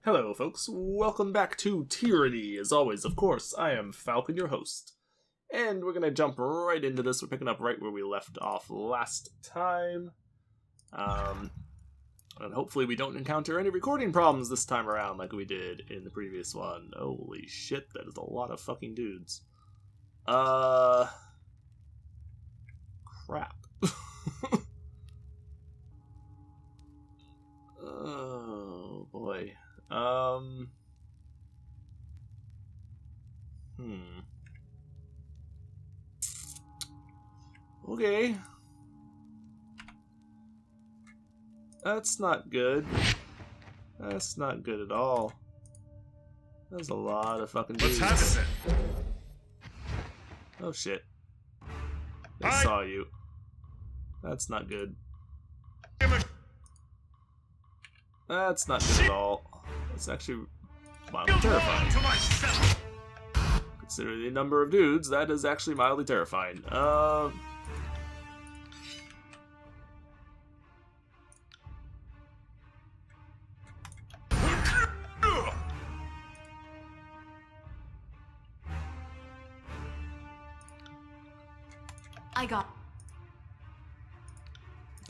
Hello, folks. Welcome back to Tyranny. As always, of course, I am Falcon, your host. And we're going to jump right into this. We're picking up right where we left off last time. And hopefully we don't encounter any recording problems this time around like we did in the previous one. Holy shit, that is a lot of fucking dudes. Crap. Oh, boy. Okay. That's not good. That's not good at all. There's a lot of fucking dudes. What's happening? Oh shit. They saw you. That's not good. That's not good at all. That's actually mildly terrifying. Considering the number of dudes, that is actually mildly terrifying.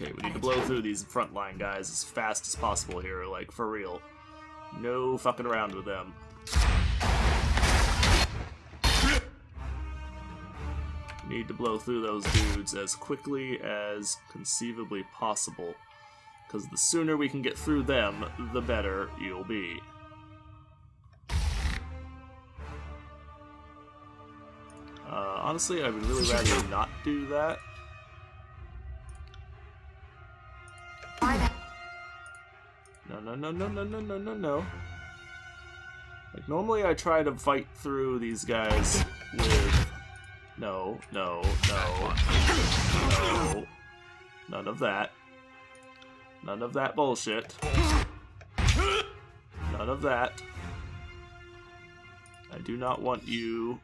Okay, we need to blow through these frontline guys as fast as possible here, like, for real. No fucking around with them. Need to blow through those dudes as quickly as conceivably possible. Because the sooner we can get through them, the better you'll be. Honestly, I would really rather not do that. No. Like, normally I try to fight through these guys with... No. None of that. None of that bullshit. None of that. I do not want you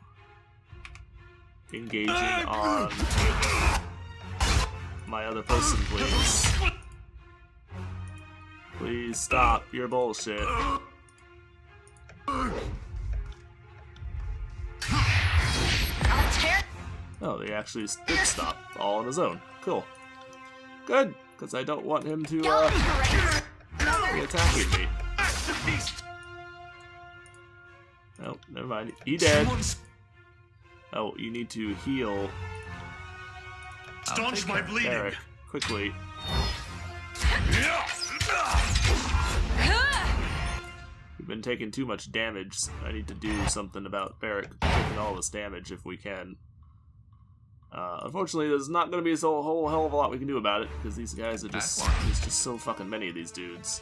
engaging on my other person, please. Please stop your bullshit. Oh, they actually did stop, all on his own. Cool. Good, because I don't want him to, be attacking me. Oh, never mind. He dead. Oh, you need to heal. Staunch my bleeding. Eric, quickly. We've been taking too much damage. I need to do something about Barrick taking all this damage if we can. Unfortunately, there's not going to be a whole hell of a lot we can do about it, because these guys are just... There's just so fucking many of these dudes.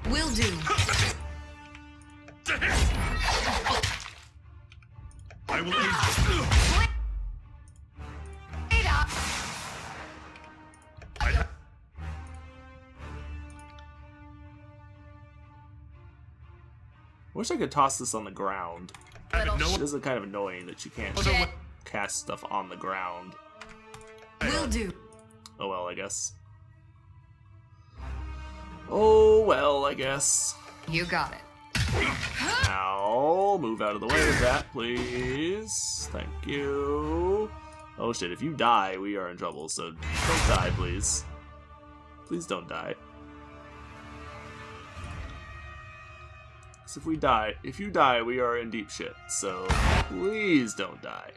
Will do. I will aid Wish I could toss this on the ground. It is kind of annoying that you can't cast stuff on the ground. Will do. Oh well, I guess. Oh well, I guess. You got it. Ow, move out of the way with that, please. Thank you. Oh shit, if you die, we are in trouble, so don't die, please. Please don't die. Because if you die, we are in deep shit, so please don't die.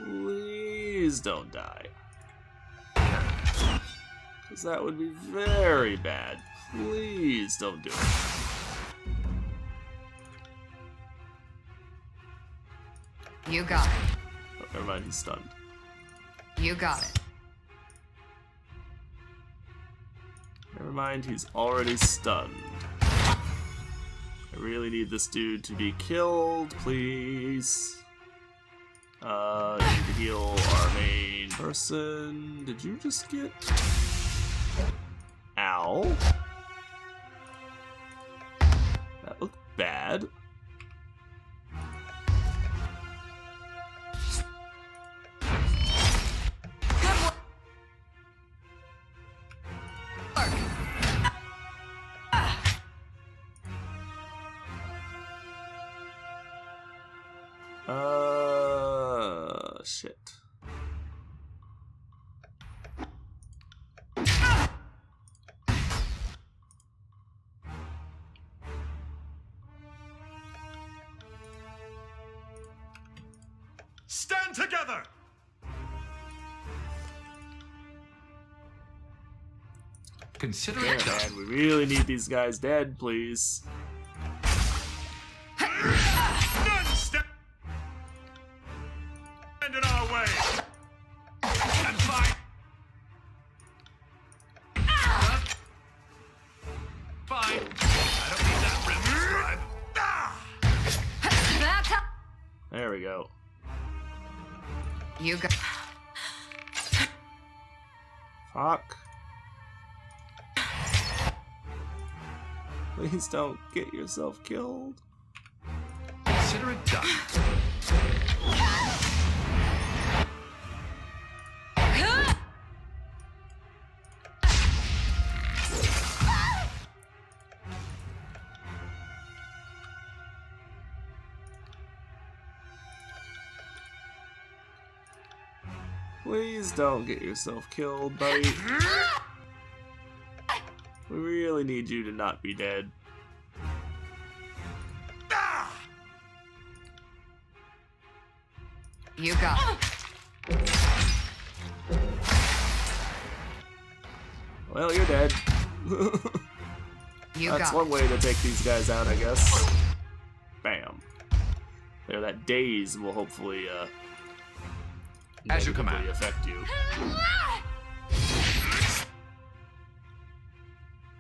Please don't die. Because that would be very bad. Please don't do it. You got it. Oh, never mind, he's stunned. You got it. Never mind, he's already stunned. I really need this dude to be killed, please. Need to heal our main person. Did you just get... Ow. That looked bad. Shit. Stand together! Consider Yeah, it done. man, we really need these guys dead, please. None stand in our way! And fight! Fine. I don't need that rim scribe. That's how. There we go. You got. Fuck. Please don't get yourself killed. Consider it done. Please don't get yourself killed, buddy. We really need you to not be dead. You got it. Well, you're dead. You That's got one it. way to take these guys out, I guess. Bam. There, that daze will hopefully, As you negatively command. affect you.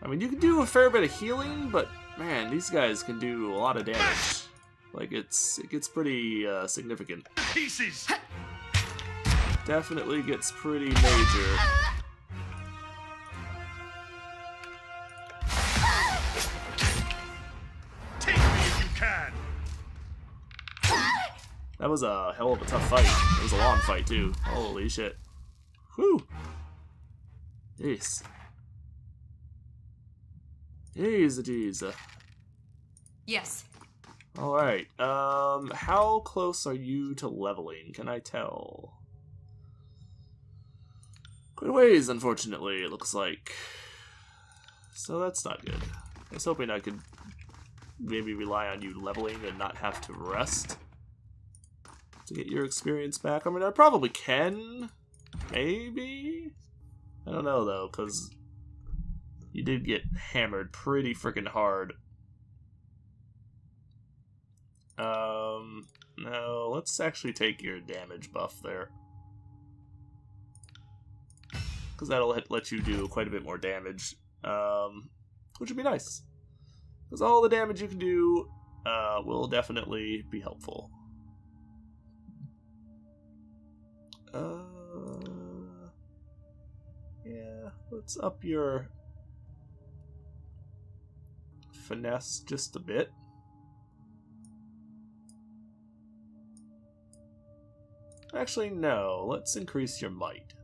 I mean, you can do a fair bit of healing, but man, these guys can do a lot of damage. Like, it gets pretty significant. Pieces! Definitely gets pretty major. Take me if you can! That was a hell of a tough fight. It was a long fight, too. Holy shit. Whew. Jeez. Jeez. Yes. Alright, how close are you to leveling? Can I tell? Quite a ways, unfortunately, it looks like. So that's not good. I was hoping I could maybe rely on you leveling and not have to rest to get your experience back. I mean, I probably can. Maybe? I don't know, though, because you did get hammered pretty freaking hard. No, let's actually take your damage buff there. Because that'll let you do quite a bit more damage, which would be nice. Because all the damage you can do will definitely be helpful. Yeah, let's up your finesse just a bit. Actually, no. Let's increase your might.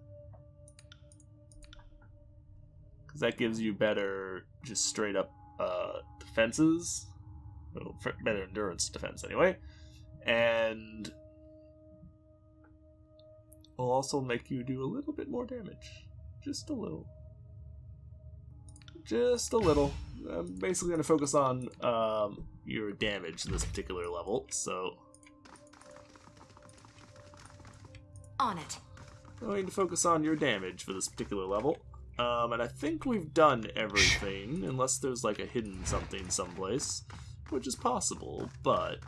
Because that gives you better, just straight up defenses. Well, better endurance defense, anyway. And will also make you do a little bit more damage. Just a little. Just a little. I'm basically going to focus on your damage this particular level, so On it. I'm going to focus on your damage for this particular level. And I think we've done everything, unless there's like a hidden something someplace, which is possible, but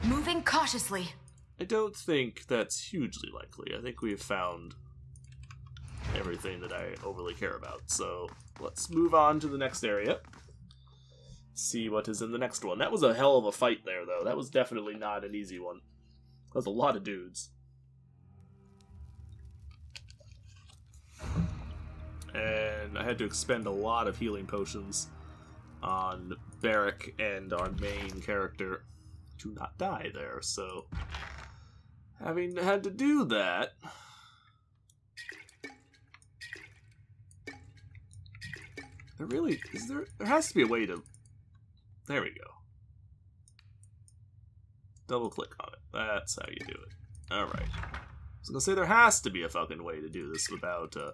Moving cautiously. I don't think that's hugely likely. I think we have found everything that I overly care about. So let's move on to the next area. See what is in the next one. That was a hell of a fight there, though. That was definitely not an easy one. That was a lot of dudes. And I had to expend a lot of healing potions on Barrack and our main character to not die there, so having had to do that, there has to be a way to, there we go. Double click on it. That's how you do it. Alright. I was gonna say there has to be a fucking way to do this without, There's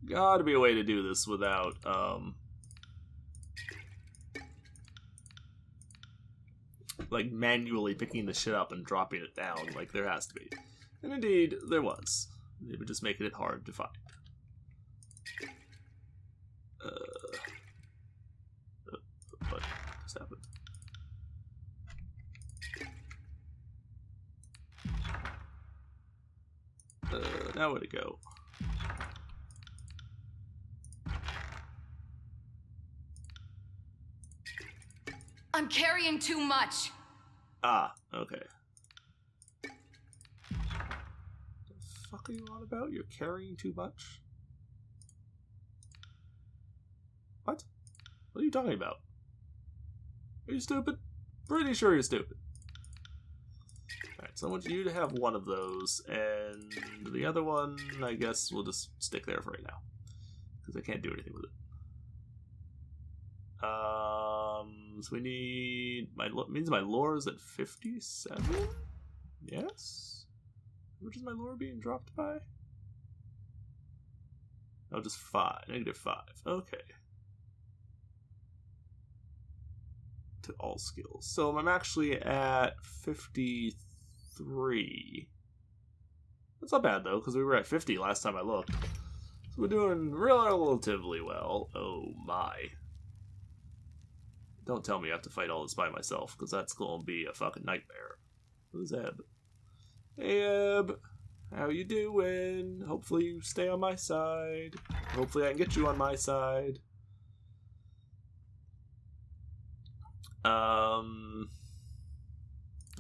gotta be a way to do this without, like, manually picking the shit up and dropping it down. Like, there has to be. And indeed, there was. They were just making it hard to find. What just happened? Now where to go? I'm carrying too much. Ah, okay. The fuck are you on about? You're carrying too much? What? What are you talking about? Are you stupid? Pretty sure you're stupid. Alright, so I want you to have one of those, and the other one, I guess we'll just stick there for right now. Because I can't do anything with it. So we need... means my lore is at 57? Yes? Which is my lore being dropped by? Oh, just 5. -5. Okay. To all skills. So I'm actually at 53. That's not bad, though, because we were at 50 last time I looked. So we're doing relatively well. Oh, my. Don't tell me I have to fight all this by myself, because that's going to be a fucking nightmare. Who's Eb? Hey, Eb. How you doing? Hopefully you stay on my side. Hopefully I can get you on my side.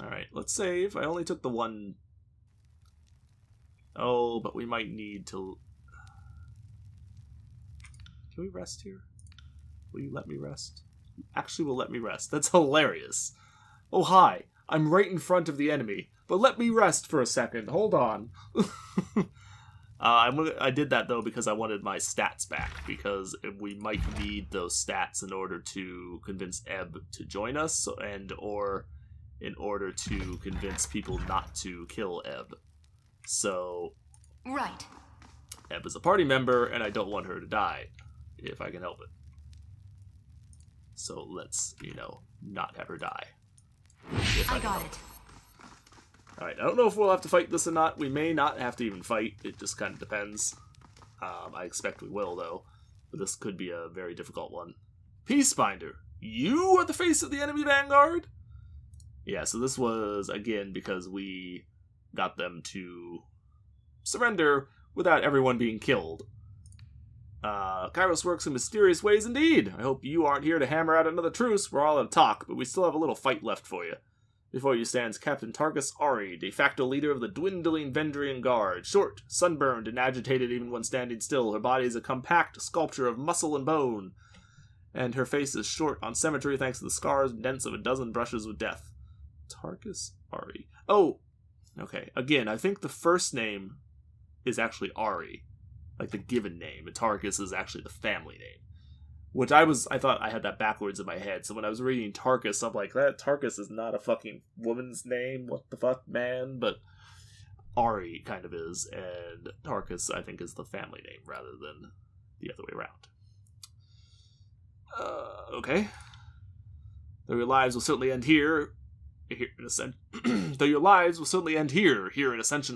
Alright, let's save. I only took the one... Oh, but we might need to... Can we rest here? Will you let me rest? You actually will let me rest. That's hilarious. Oh, hi. I'm right in front of the enemy. But let me rest for a second. Hold on. I did that, though, because I wanted my stats back. Because we might need those stats in order to convince Eb to join us. Or in order to convince people not to kill Eb. So... Right. Eb is a party member, and I don't want her to die. If I can help it. So let's, not have her die. I got it. Alright, I don't know if we'll have to fight this or not. We may not have to even fight. It just kind of depends. I expect we will, though. But this could be a very difficult one. Peacebinder, you are the face of the enemy vanguard? Yeah, so this was, again, because we got them to surrender without everyone being killed. Kairos works in mysterious ways indeed. I hope you aren't here to hammer out another truce. We're all out of talk, but we still have a little fight left for you. Before you stands Captain Tarkus Ari, de facto leader of the dwindling Vendrian Guard. Short, sunburned, and agitated even when standing still. Her body is a compact sculpture of muscle and bone. And her face is short on symmetry thanks to the scars and dents of a dozen brushes with death. Tarkus Ari. Oh, okay. Again, I think the first name is actually Ari. Like the given name, and Tarkus is actually the family name. Which I thought I had that backwards in my head, so when I was reading Tarkus, I'm like, that Tarkus is not a fucking woman's name, what the fuck, man? But Ari kind of is, and Tarkus, I think, is the family name, rather than the other way around. Okay. Though your lives will certainly end here in Ascension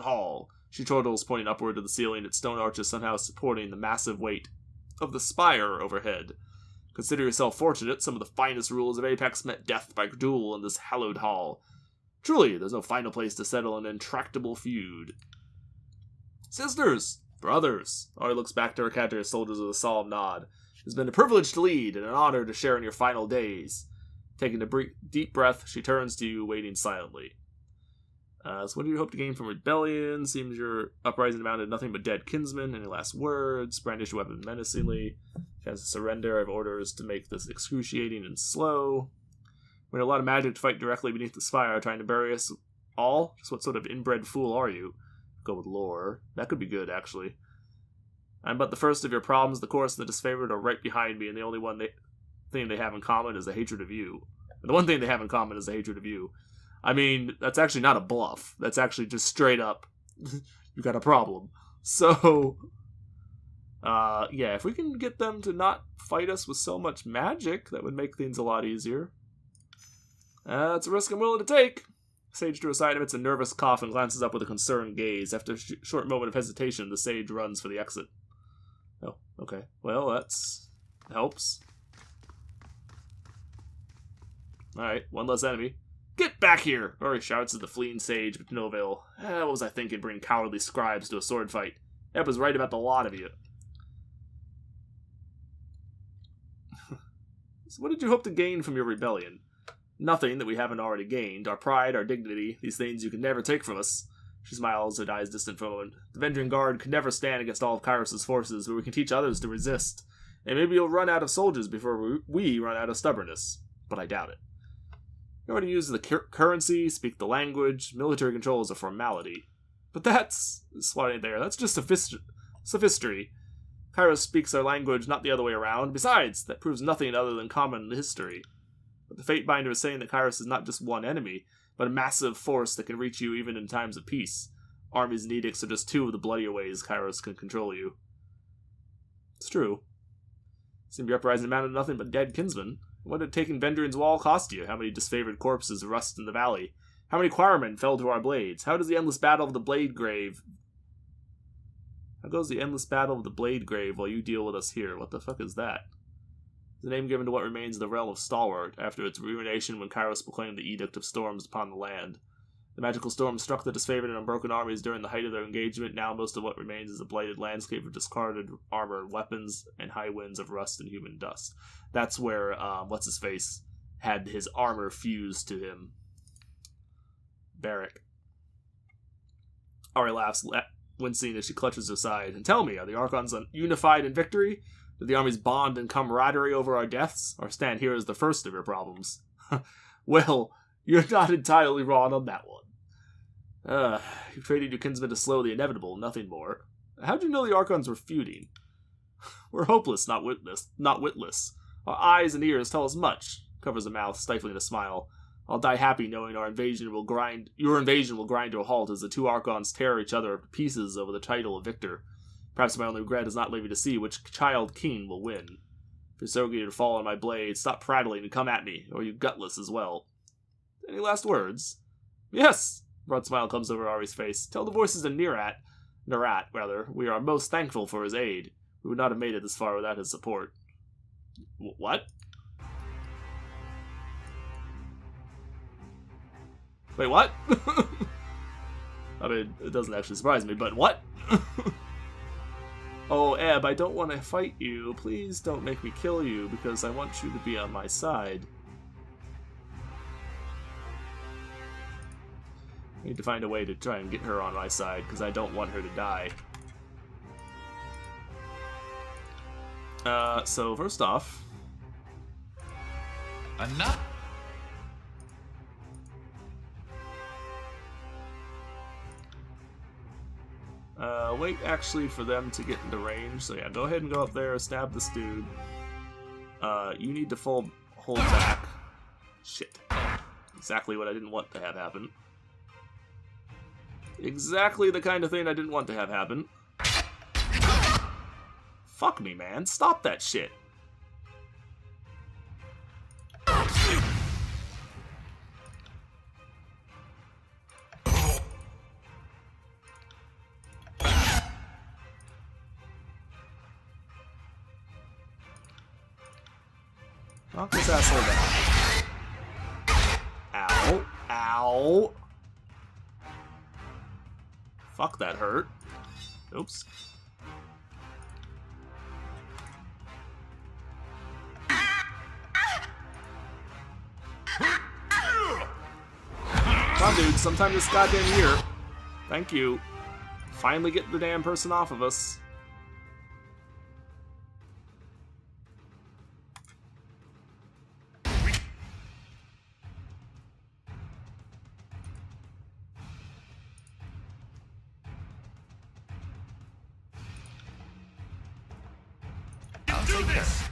Hall. She chortles, pointing upward to the ceiling, its stone arches somehow supporting the massive weight of the spire overhead. Consider yourself fortunate, some of the finest rulers of Apex met death by duel in this hallowed hall. Truly, there's no final place to settle an intractable feud. Sisters! Brothers! Ari looks back to her Cadre soldiers with a solemn nod. It has been a privilege to lead, and an honor to share in your final days. Taking a deep breath, she turns to you, waiting silently. So what do you hope to gain from rebellion? Seems your uprising amounted to nothing but dead kinsmen. Any last words? Brandish your weapon menacingly. She has to surrender. I have orders to make this excruciating and slow. We had a lot of magic to fight directly beneath the spire, trying to bury us all? Just what sort of inbred fool are you? Go with lore. That could be good, actually. I'm but the first of your problems. The chorus and the disfavored are right behind me, and the only one thing they have in common is a hatred of you. And the one thing they have in common is a hatred of you. I mean, that's actually not a bluff. That's actually just straight up, you got a problem. So, yeah, if we can get them to not fight us with so much magic, that would make things a lot easier. It's a risk I'm willing to take. Sage drew aside amidst a nervous cough and glances up with a concerned gaze. After a short moment of hesitation, the sage runs for the exit. Oh, okay. Well, that's helps. Alright, one less enemy. Get back here! Rory shouts at the fleeing sage, but to no avail. What was I thinking, bringing cowardly scribes to a sword fight? Eb was right about the lot of you. So what did you hope to gain from your rebellion? Nothing that we haven't already gained. Our pride, our dignity, these things you can never take from us. She smiles, her eyes distant for a moment. The Vendrian Guard could never stand against all of Kairos' forces, but we can teach others to resist. And maybe you'll run out of soldiers before we run out of stubbornness. But I doubt it. You already use the currency, speak the language, military control is a formality. But that's... swatting there, that's just sophistry. Kairos speaks our language, not the other way around. Besides, that proves nothing other than common history. But the Fate Binder is saying that Kairos is not just one enemy, but a massive force that can reach you even in times of peace. Armies and edicts are just two of the bloodier ways Kairos can control you. It's true. Seem your uprising amounted to nothing but dead kinsmen. What did taking Vendrian's Wall cost you? How many disfavored corpses rust in the valley? How many choirmen fell to our blades? How does the endless battle of the Blade Grave... How goes the endless battle of the Blade Grave while you deal with us here? What the fuck is that? The name given to what remains of the realm of Stalwart, after its ruination when Kairos proclaimed the Edict of Storms upon the land. The magical storm struck the disfavored and unbroken armies during the height of their engagement. Now most of what remains is a blighted landscape of discarded armor and weapons, and high winds of rust and human dust. That's where, what's-his-face had his armor fused to him. Barrack. Ari laughs, wincing as she clutches her side. And tell me, are the Archons unified in victory? Do the armies bond in camaraderie over our deaths? Or stand here as the first of your problems? Well, you're not entirely wrong on that one. You've traded your kinsmen to slow the inevitable, nothing more. How'd you know the Archons were feuding? We're hopeless, not witless. Our eyes and ears tell us much. Covers her mouth, stifling a smile. I'll die happy knowing your invasion will grind to a halt as the two Archons tear each other to pieces over the title of victor. Perhaps my only regret is not living to see which child king will win. If you're so eager to fall on my blade, stop prattling and come at me, or you gutless as well. Any last words? Yes! A broad smile comes over Ari's face. Tell the voices of Nerat, we are most thankful for his aid. We would not have made it this far without his support. What? Wait, what? I mean, it doesn't actually surprise me, but what? Oh, Eb, I don't want to fight you. Please don't make me kill you, because I want you to be on my side. I need to find a way to try and get her on my side, because I don't want her to die. So first off... Enough! Wait actually for them to get into range. So yeah, go ahead and go up there, stab this dude. You need to hold back. Shit. Exactly what I didn't want to have happen. Exactly the kind of thing I didn't want to have happen. Fuck me, man. Stop that shit. Knock this asshole down. Ow. Ow. Fuck, that hurt. Oops. Come on, dude. Sometime this goddamn year. Thank you. Finally get the damn person off of us. Do this!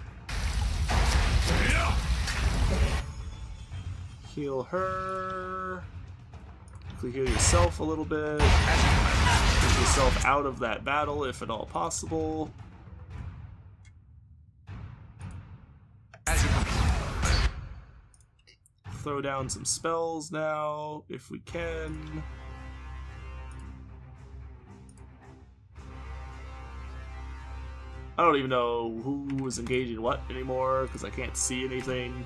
Heal her. Quickly heal yourself a little bit. Get yourself out of that battle if at all possible. Throw down some spells now, if we can. I don't even know who is engaging what anymore, because I can't see anything.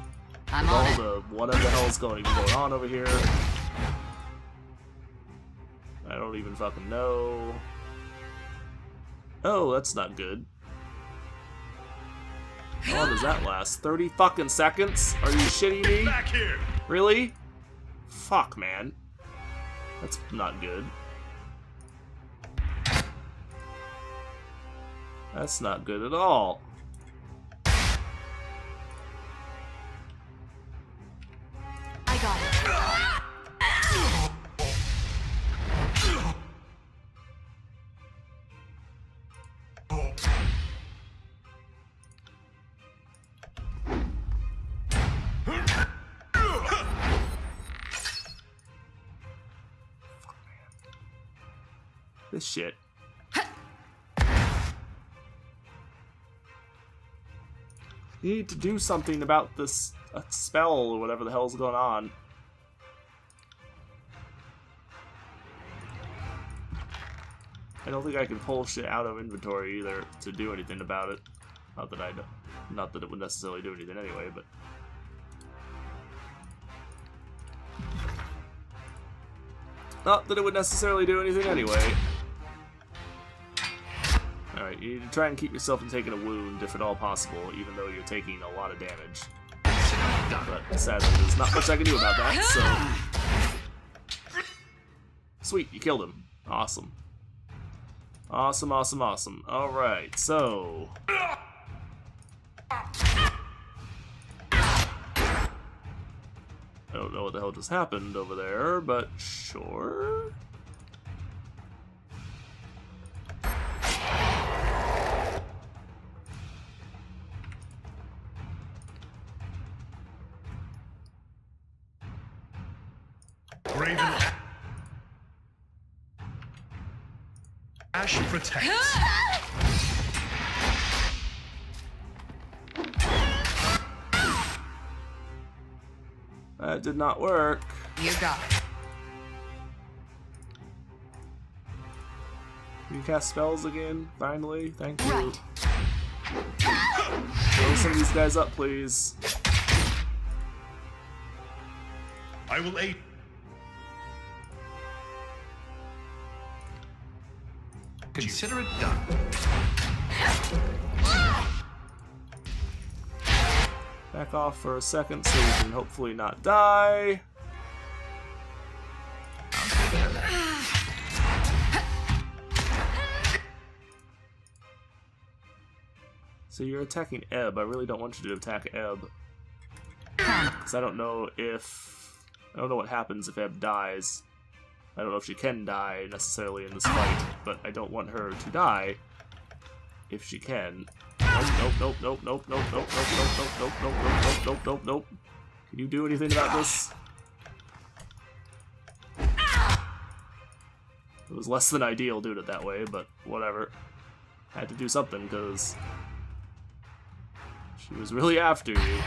I'm on it. Whatever the hell's going on over here. I don't even fucking know. Oh, that's not good. How long does that last? 30 fucking seconds? Are you shitting me? Back here. Really? Fuck, man. That's not good. That's not good at all. I got it. This shit. You need to do something about this spell or whatever the hell's going on. I don't think I can pull shit out of inventory either to do anything about it. Not that it would necessarily do anything anyway, but not that it would necessarily do anything anyway. Alright, you need to try and keep yourself from taking a wound if at all possible, even though you're taking a lot of damage. But sadly, there's not much I can do about that, so... Sweet, you killed him. Awesome. Awesome, awesome, awesome. Alright, so... I don't know what the hell just happened over there, but sure... Raven. Ash protects. That did not work. You got it. Can you cast spells again? Finally? Thank you. Right. Throw some of these guys up, please. I will aid. Consider it done. Back off for a second so we can hopefully not die. So you're attacking Ebb. I really don't want you to attack Ebb. Because I don't know what happens if Ebb dies. I don't know if she can die necessarily in this fight, but I don't want her to die if she can. Nope, nope, nope, nope, nope, nope, nope, nope, nope, nope, nope, nope, nope, nope, nope. Can you do anything about this? It was less than ideal doing it that way, but whatever. Had to do something because she was really after you.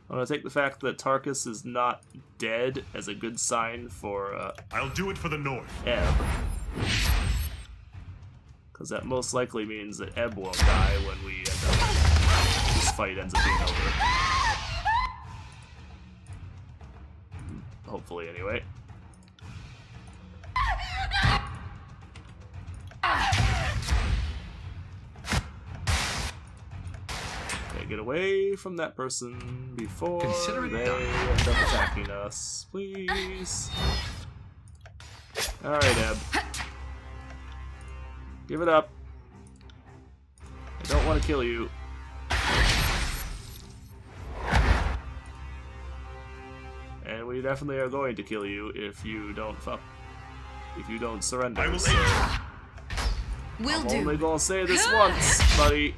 I'm gonna take the fact that Tarkus is not dead as a good sign for I'll do it for the North. Ebb. Because that most likely means that Ebb won't die when we end up... this fight ends up being over. Hopefully, anyway. Okay, get away from that person before they end up attacking us, please. Alright, Ebb. Give it up. I don't want to kill you. And we definitely are going to kill you if you don't surrender. I will so Will I'm do. only gonna say this once, buddy.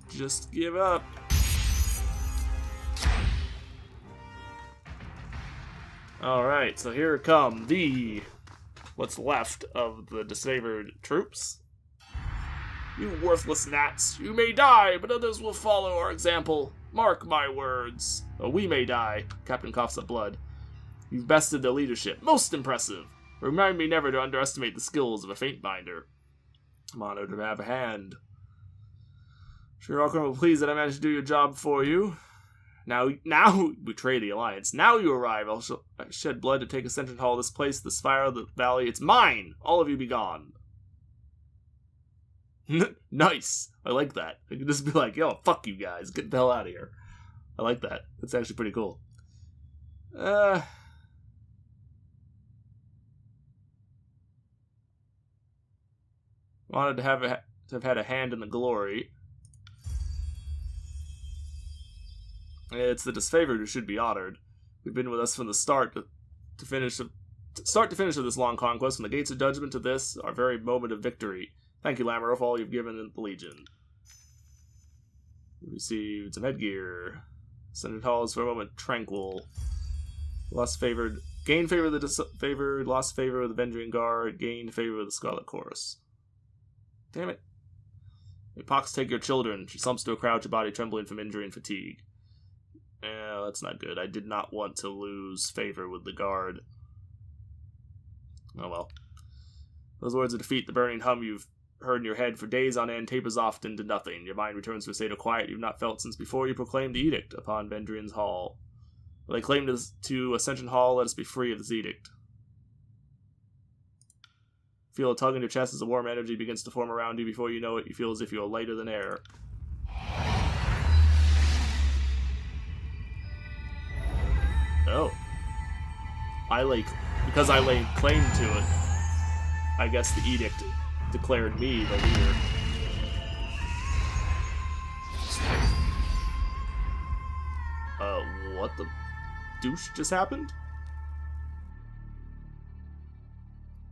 Just give up. Alright, so here come what's left of the disfavored troops. You worthless gnats, you may die, but others will follow our example. Mark my words. Oh, we may die. Captain coughs up blood. You've bested their leadership. Most impressive. Remind me never to underestimate the skills of a faint binder. I'm honored to have a hand. Sure, I'll be pleased that I managed to do your job for you. Now, betray the Alliance. Now you arrive. I shed blood to take Ascension Hall, this place, the Spire, the Valley. It's mine! All of you be gone. Nice. I like that. I can just be like, yo, fuck you guys. Get the hell out of here. I like that. That's actually pretty cool. Wanted to have had a hand in the glory. It's the disfavored who should be honored. We've been with us from the start to finish of this long conquest, from the gates of judgment to this, our very moment of victory. Thank you, Lamarov, for all you've given the Legion. We received some headgear. Ascended Hall is for a moment tranquil. Gained favor of the disfavored, lost favor of the Vendrian Guard, gained favor of the Scarlet Chorus. Damn it. May Pox take your children. She slumps to a crouch, her body trembling from injury and fatigue. That's not good. I did not want to lose favor with the guard. Oh well. Those words of defeat, the burning hum you've heard in your head for days on end, tapers off into nothing. Your mind returns to a state of quiet you've not felt since before you proclaimed the edict upon Vendrian's Hall. When they claimed to Ascension Hall, let us be free of this edict. Feel a tug in your chest as a warm energy begins to form around you. Before you know it, you feel as if you are lighter than air. Oh. Because I laid claim to it, I guess the edict declared me the leader. What the douche just happened?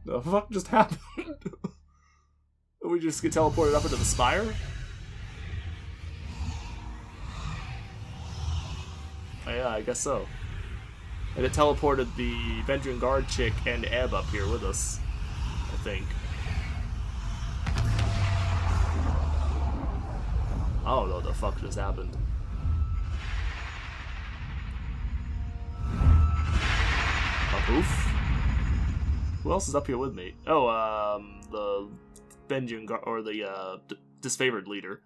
The fuck just happened? Did we just get teleported up into the Spire? Oh, yeah, I guess so. And it teleported the Vendrian Guard chick and Ebb up here with us, I think. I don't know what the fuck just happened. A poof? Who else is up here with me? Oh, the Vendrian Guard, or the disfavored leader.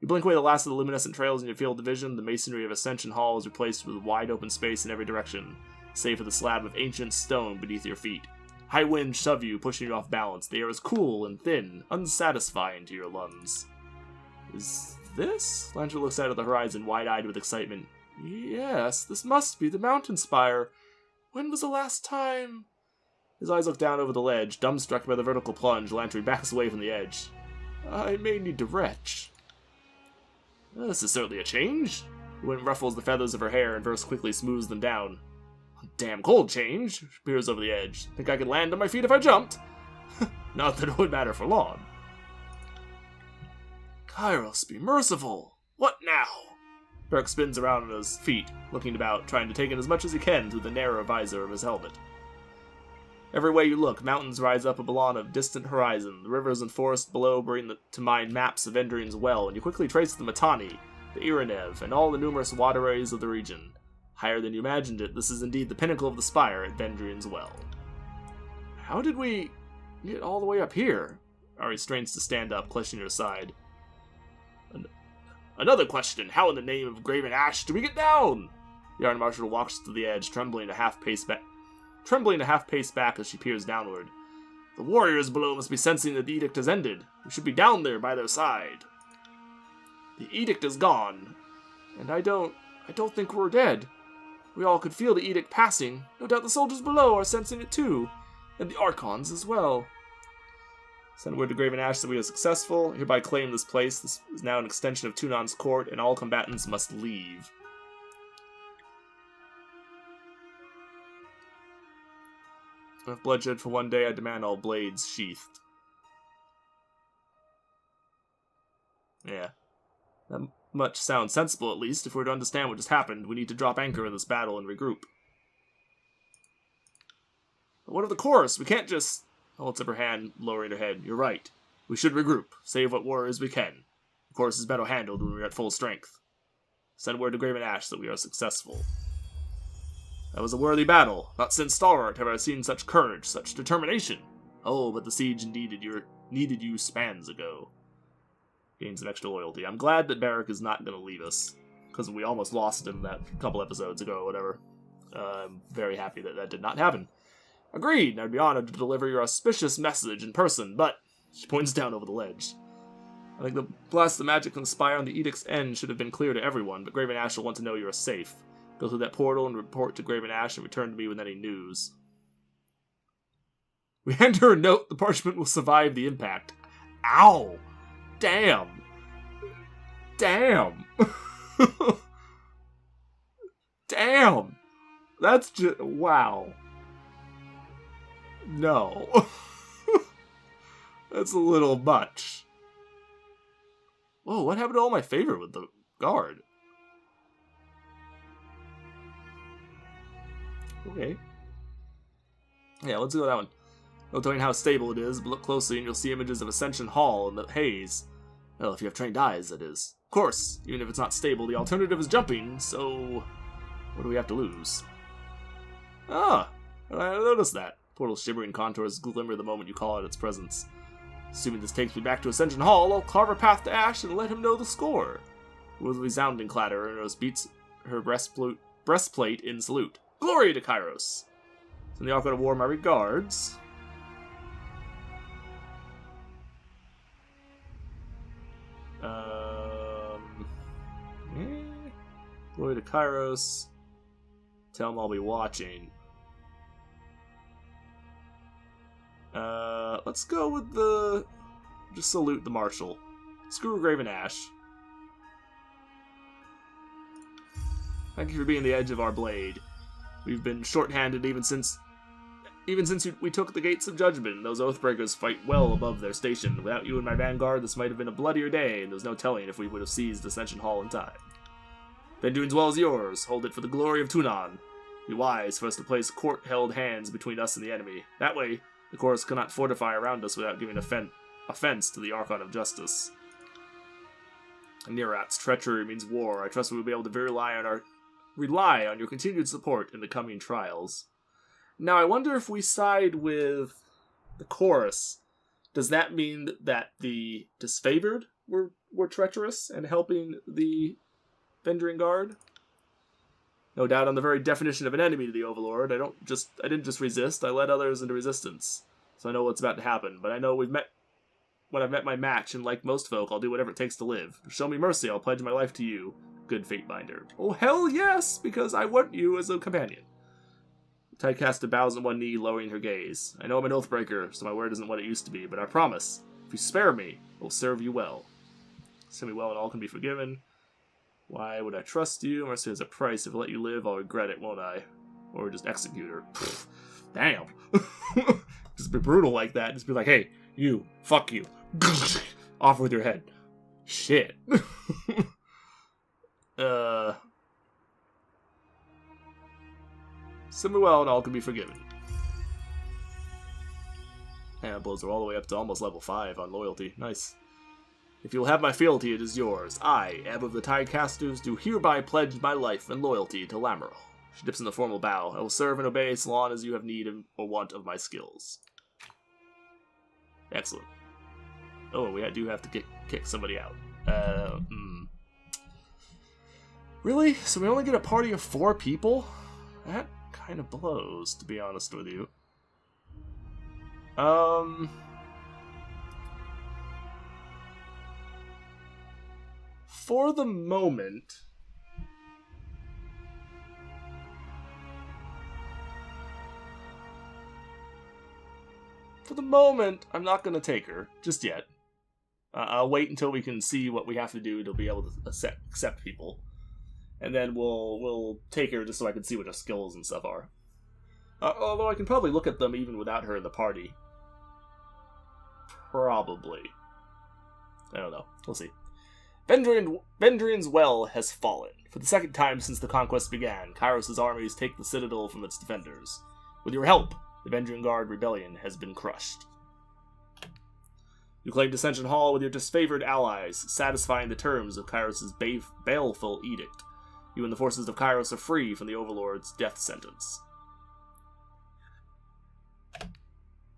You blink away the last of the luminescent trails in your field of vision. The masonry of Ascension Hall is replaced with wide open space in every direction, save for the slab of ancient stone beneath your feet. High winds shove you, pushing you off balance. The air is cool and thin, unsatisfying to your lungs. Is this? Lantern looks out at the horizon, wide-eyed with excitement. Yes, this must be the mountain spire. When was the last time? His eyes look down over the ledge. Dumbstruck by the vertical plunge, Lantern backs away from the edge. I may need to retch. This is certainly a change. The wind ruffles the feathers of her hair and Verse quickly smooths them down. Damn cold change. She peers over the edge. Think I could land on my feet if I jumped? Not that it would matter for long. Kairos, be merciful. What now? Burke spins around on his feet, looking about, trying to take in as much as he can through the narrow visor of his helmet. Every way you look, mountains rise up a ballon of distant horizon. The rivers and forests below bring to mind maps of Vendrian's Well, and you quickly trace the Mittani, the Iranev, and all the numerous waterways of the region. Higher than you imagined it, this is indeed the pinnacle of the Spire at Vendrian's Well. How did we get all the way up here? Ari strains to stand up, clutching her side. Another question, how in the name of Graven Ash do we get down? Yarn Marshal walks to the edge, trembling a half pace back as she peers downward. The warriors below must be sensing that the edict has ended. We should be down there by their side. The edict is gone, and I don't think we're dead. We all could feel the edict passing. No doubt the soldiers below are sensing it too, and the Archons as well. Send word to Graven Ash that we are successful. Hereby claim this place. This is now an extension of Tunan's court, and all combatants must leave. If bloodshed for one day, I demand all blades sheathed. Yeah. That much sounds sensible, at least. If we're to understand what just happened, we need to drop anchor in this battle and regroup. But what of the chorus? We can't just... holds up her hand, lowering her head. You're right. We should regroup. Save what warriors we can. The chorus is better handled when we're at full strength. Send word to Graven Ash that we are successful. That was a worthy battle. Not since Stalwart have I seen such courage, such determination. Oh, but the siege needed you spans ago. Gain some extra loyalty. I'm glad that Barrack is not going to leave us, because we almost lost him that couple episodes ago or whatever. I'm very happy that that did not happen. Agreed, I'd be honored to deliver your auspicious message in person, but... She points down over the ledge. I think the blast of magic from the Spire on the Edict's end should have been clear to everyone, but Graven Ash will want to know you are safe. Go through that portal and report to Graven Ash and return to me with any news. We hand her a note. The parchment will survive the impact. Ow! Damn! Damn! Damn! That's just... Wow. No. That's a little much. Whoa, what happened to all my favor with the guard? Okay. Yeah, let's do that one. No telling how stable it is, but look closely and you'll see images of Ascension Hall in the haze. Well, if you have trained eyes, that is. Of course, even if it's not stable, the alternative is jumping, so... What do we have to lose? Ah, I noticed that. Portal's shimmering contours glimmer the moment you call out its presence. Assuming this takes me back to Ascension Hall, I'll carve a path to Ash and let him know the score. With a resounding clatter, Enos beats her breastplate in salute. Glory to Kairos! Send the Archon of War my regards. Glory to Kairos. Tell him I'll be watching. Let's go with the... Just salute the Marshal. Screw Graven Ash. Thank you for being the edge of our blade. We've been short-handed even since we took the Gates of Judgment. Those Oathbreakers fight well above their station. Without you and my vanguard, this might have been a bloodier day, and there's no telling if we would have seized Ascension Hall in time. Venduin's well is yours. Hold it for the glory of Tunan. Be wise for us to place court-held hands between us and the enemy. That way, the chorus cannot fortify around us without giving offense to the Archon of Justice. Nirat's treachery means war. I trust we will be able to rely on your continued support in the coming trials. Now, I wonder if we side with the chorus. Does that mean that the disfavored were treacherous and helping the Venduring Guard? No doubt on the very definition of an enemy to the Overlord. I didn't just resist, I led others into resistance. So I know what's about to happen, but I know when I've met my match, and like most folk, I'll do whatever it takes to live. Show me mercy, I'll pledge my life to you, good Fatebinder. Oh, hell yes, because I want you as a companion. The Tydecaster bows on one knee, lowering her gaze. I know I'm an Oathbreaker, so my word isn't what it used to be, but I promise, if you spare me, I will serve you well. Serve me well and all can be forgiven. Why would I trust you? Mercy has a price. If I let you live, I'll regret it, won't I? Or just execute her. Damn. Just be brutal like that. Just be like, hey, you, fuck you. Off with your head. Shit. Serve me well and all can be forgiven. And it blows her all the way up to almost level 5 on loyalty. Nice. If you'll have my fealty, it is yours. I, Ebb of the Tidecasters, do hereby pledge my life and loyalty to Lamoral. She dips in the formal bow. I will serve and obey so long as you have need or want of my skills. Excellent. Oh, we do have to kick somebody out. Really? So we only get a party of 4 people? That kind of blows, to be honest with you. For the moment, For the moment, I'm not going to take her, just yet. I'll wait until we can see what we have to do to be able to accept people. And then we'll take her just so I can see what her skills and stuff are. Although I can probably look at them even without her in the party. Probably. I don't know. We'll see. Vendrian's well has fallen. For the second time since the conquest began, Kairos' armies take the citadel from its defenders. With your help, the Vendrian Guard rebellion has been crushed. You claim Dissension Hall with your disfavored allies, satisfying the terms of Kairos' baleful edict. You and the forces of Kairos are free from the Overlord's death sentence.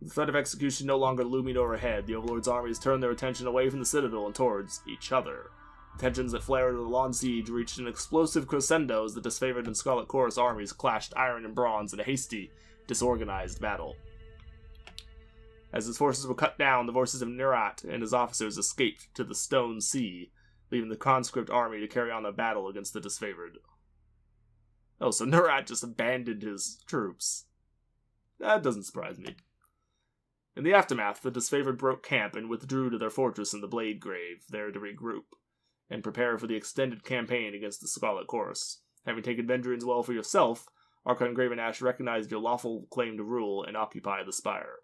With the threat of execution no longer looming overhead, the Overlord's armies turn their attention away from the Citadel and towards each other. The tensions that flared in the long siege reached an explosive crescendo as the disfavored and Scarlet Chorus armies clashed iron and bronze in a hasty, disorganized battle. As his forces were cut down, the voices of Nerat and his officers escaped to the Stone Sea, leaving the conscript army to carry on the battle against the disfavored. Oh, so Nerat just abandoned his troops. That doesn't surprise me. In the aftermath, the disfavored broke camp and withdrew to their fortress in the Blade Grave, there to regroup, and prepare for the extended campaign against the Scarlet Chorus. Having taken Vendrian's well for yourself, Archon Gravenash recognized your lawful claim to rule and occupy the Spire.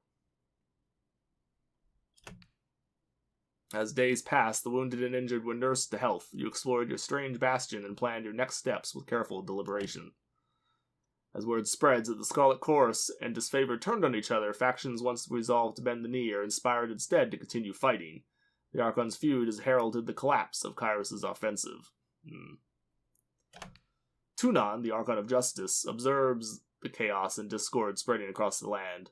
As days passed, the wounded and injured were nursed to health. You explored your strange bastion and planned your next steps with careful deliberation. As word spreads that the Scarlet Chorus and Disfavored turned on each other, factions once resolved to bend the knee are inspired instead to continue fighting. The Archon's feud has heralded the collapse of Kairos' offensive. Tunon, the Archon of Justice, observes the chaos and discord spreading across the land.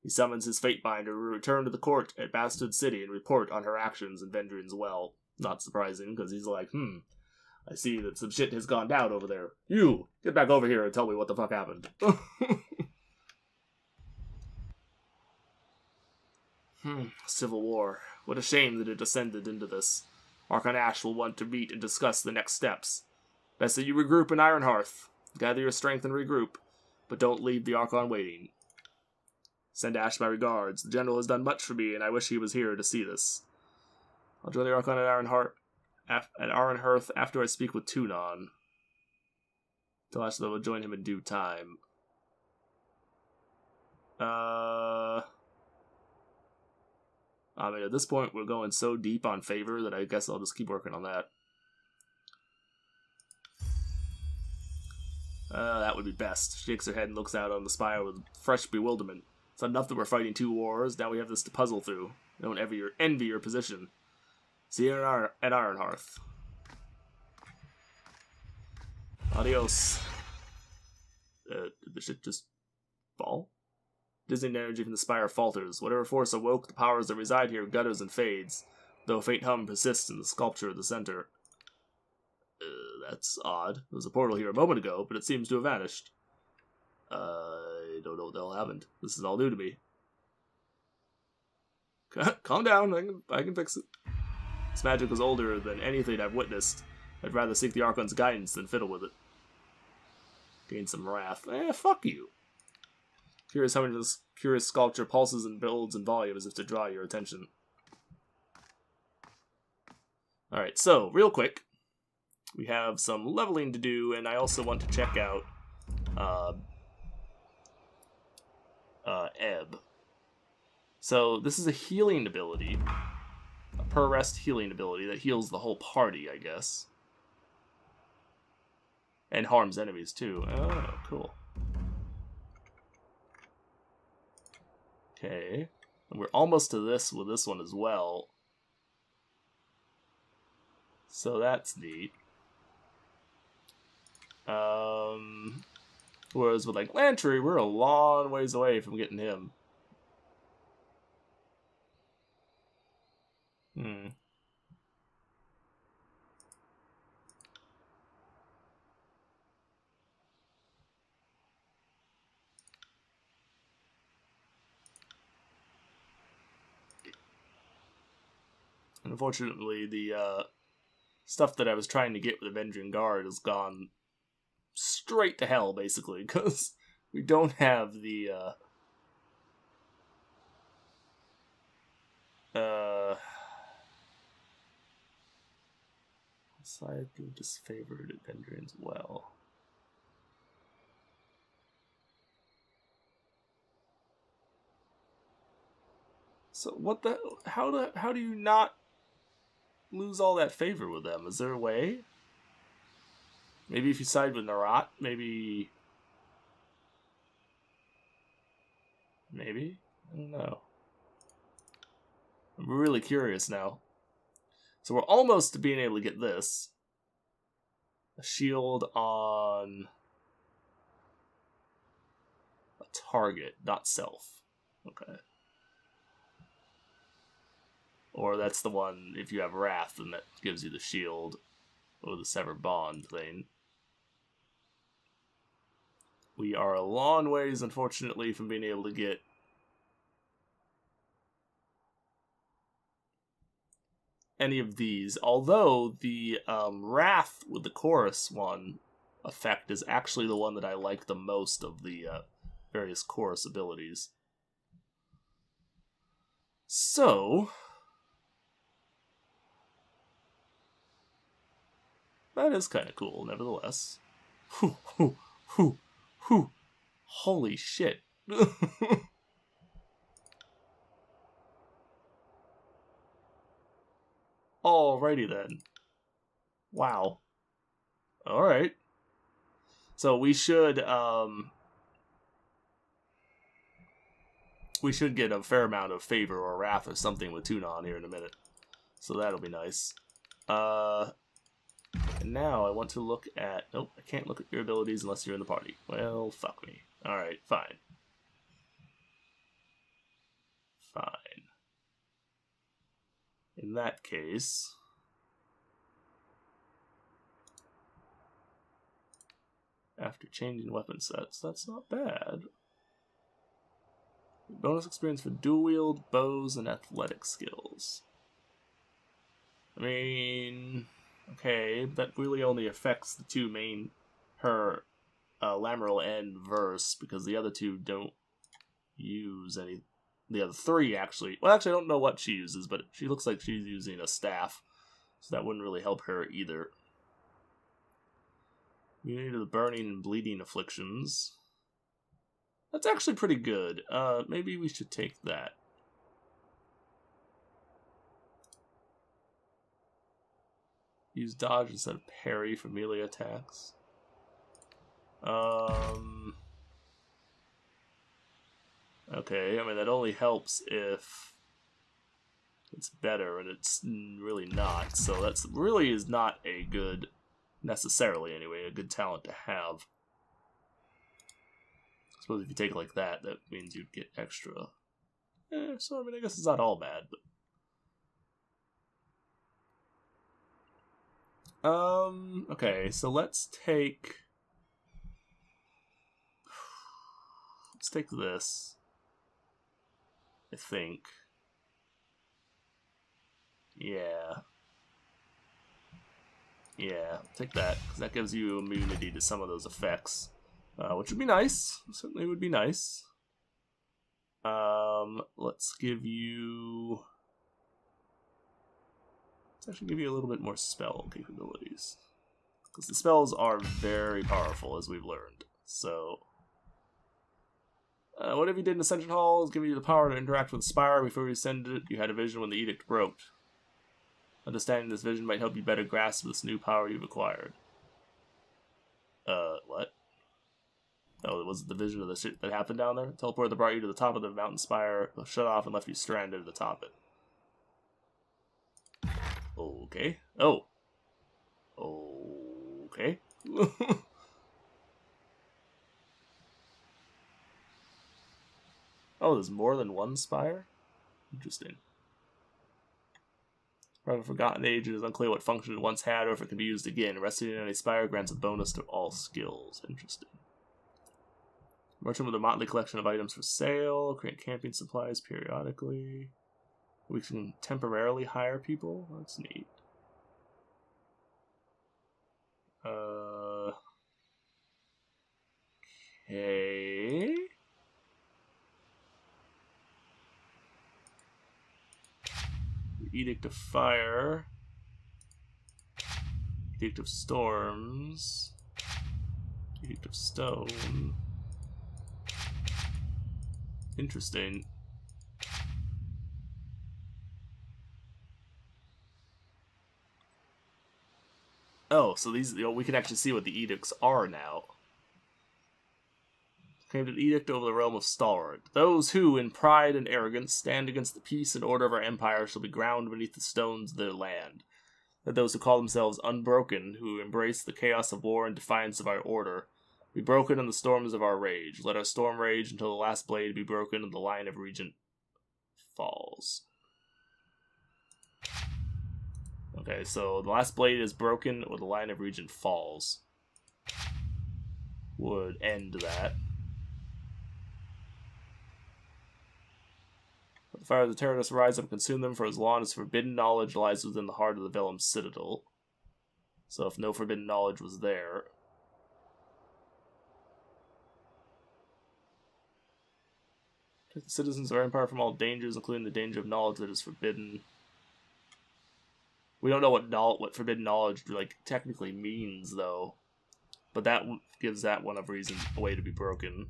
He summons his Fatebinder to return to the court at Bastard City and report on her actions in Vendrian's well. Not surprising, because he's like, I see that some shit has gone down over there. You, get back over here and tell me what the fuck happened. Civil War. What a shame that it descended into this. Archon Ash will want to meet and discuss the next steps. Best that you regroup in Ironhearth. Gather your strength and regroup, but don't leave the Archon waiting. Send Ash my regards. The General has done much for me, and I wish he was here to see this. I'll join the Archon at Ironhearth after I speak with Tunon. Tell Ash that I will join him in due time. I mean, at this point, we're going so deep on favor that I guess I'll just keep working on that. That would be best. She shakes her head and looks out on the Spire with fresh bewilderment. It's not enough that we're fighting 2 wars, now we have this to puzzle through. I don't envy your position. See you at Ironhearth. Adios. Did the shit just fall? Dizzying energy from the Spire falters. Whatever force awoke the powers that reside here gutters and fades, though a faint hum persists in the sculpture at the center. That's odd. There was a portal here a moment ago, but it seems to have vanished. I don't know what the hell happened. This is all new to me. Calm down, I can fix it. This magic was older than anything I've witnessed. I'd rather seek the Archon's guidance than fiddle with it. Gain some wrath. Fuck you. Curious how much this curious sculpture pulses and builds in volume as if to draw your attention. Alright, so, real quick. We have some leveling to do, and I also want to check out Ebb. So, this is a healing ability. A per rest healing ability that heals the whole party, I guess. And harms enemies, too. Oh, cool. Okay. And we're almost to this with this one as well. So that's neat. Whereas with like Lantry, we're a long ways away from getting him. Unfortunately, the stuff that I was trying to get with the Vendrian Guard has gone straight to hell, basically, because we don't have the Side of disfavored Dendrians well. So what the? How do you not lose all that favor with them? Is there a way? Maybe if you side with Narat, maybe. Maybe? I don't know. I'm really curious now. So we're almost to being able to get this. A shield on a target, not self. Okay. Or that's the one, if you have Wrath, then that gives you the shield or the Sever Bond thing. We are a long ways, unfortunately, from being able to get any of these. Although the Wrath with the Chorus one effect is actually the one that I like the most of the various Chorus abilities. So that is kind of cool, nevertheless. Whew, whew, whew, whew. Holy shit. Alrighty then. Wow. Alright. So we should get a fair amount of favor or wrath or something with Tuna on here in a minute. So that'll be nice. And now I want to look at... Nope, I can't look at your abilities unless you're in the party. Well, fuck me. Alright, fine. Fine. In that case... After changing weapon sets, that's not bad. Bonus experience for dual wield, bows, and athletic skills. I mean... Okay, that really only affects the two main... Her Lamoral and Verse, because the other two don't use any... The other three, actually... Well, actually, I don't know what she uses, but she looks like she's using a staff. So that wouldn't really help her either. Immunity to the burning and bleeding afflictions. That's actually pretty good. Maybe we should take that. Use dodge instead of parry for melee attacks. Okay, I mean, that only helps if it's better, and it's really not. So that's really is not a good, necessarily anyway, a good talent to have. I suppose if you take it like that, that means you'd get extra. So I mean, I guess it's not all bad, but... Okay, so let's take this, I think. Yeah, take that, because that gives you immunity to some of those effects, which would be nice, certainly would be nice. Let's give you... Let's actually give you a little bit more spell capabilities. Because the spells are very powerful, as we've learned. So, whatever you did in Ascension Hall is giving you the power to interact with Spire. Before you ascended it, you had a vision when the edict broke. Understanding this vision might help you better grasp this new power you've acquired. What? Oh, was it the vision of the shit that happened down there? Teleport that brought you to the top of the mountain spire, shut off and left you stranded at the top of it. Okay. Oh. Okay. Oh, there's more than one spire? Interesting. From a forgotten age, it is unclear what function it once had or if it can be used again. Resting in a spire grants a bonus to all skills. Interesting. Merchant with a motley collection of items for sale. Create camping supplies periodically. We can temporarily hire people. That's neat. Okay. Edict of Fire. Edict of Storms. Edict of Stone. Interesting. Oh, so these, we can actually see what the edicts are now. Claimed an edict over the realm of Stalwart. Those who, in pride and arrogance, stand against the peace and order of our empire shall be ground beneath the stones of their land. Let those who call themselves unbroken, who embrace the chaos of war and defiance of our order, be broken in the storms of our rage. Let our storm rage until the last blade be broken and the line of regent falls. Okay, so the last blade is broken or the line of regent falls. Would end that. Let the fire of the terrorists rise up and consume them for as long as forbidden knowledge lies within the heart of the Vellum Citadel. So if no forbidden knowledge was there... Protect the citizens of our empire from all dangers, including the danger of knowledge that is forbidden. We don't know what forbidden knowledge like technically means, though. But that gives that one a way to be broken.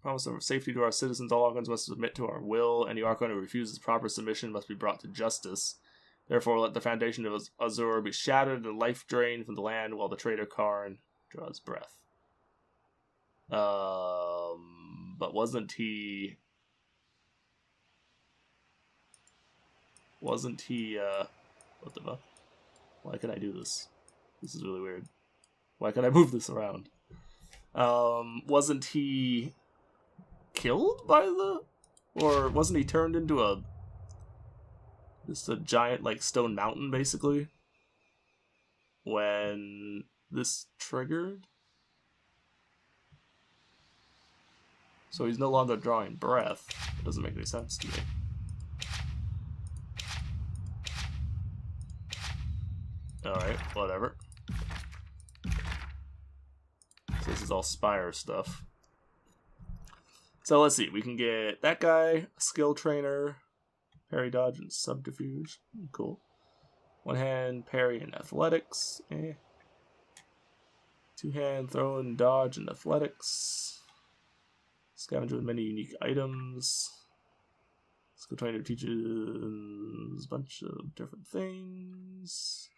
Promise of safety to our citizens. All Archons must submit to our will. Any Archon who refuses proper submission must be brought to justice. Therefore, let the foundation of Azur be shattered and life drained from the land while the traitor Karn draws breath. But wasn't he... what the fuck? Why can I do this? This is really weird. Why can I move this around? Wasn't he killed by the... or wasn't he turned into just a giant, like, stone mountain, basically? When this triggered? So he's no longer drawing breath. It doesn't make any sense to me. Alright, whatever. So this is all Spire stuff. So let's see, we can get that guy, skill trainer, parry, dodge, and subterfuge. Cool. One hand, parry, and athletics. Two hand, throw and dodge, and athletics. Scavenger with many unique items. Skill trainer teaches a bunch of different things.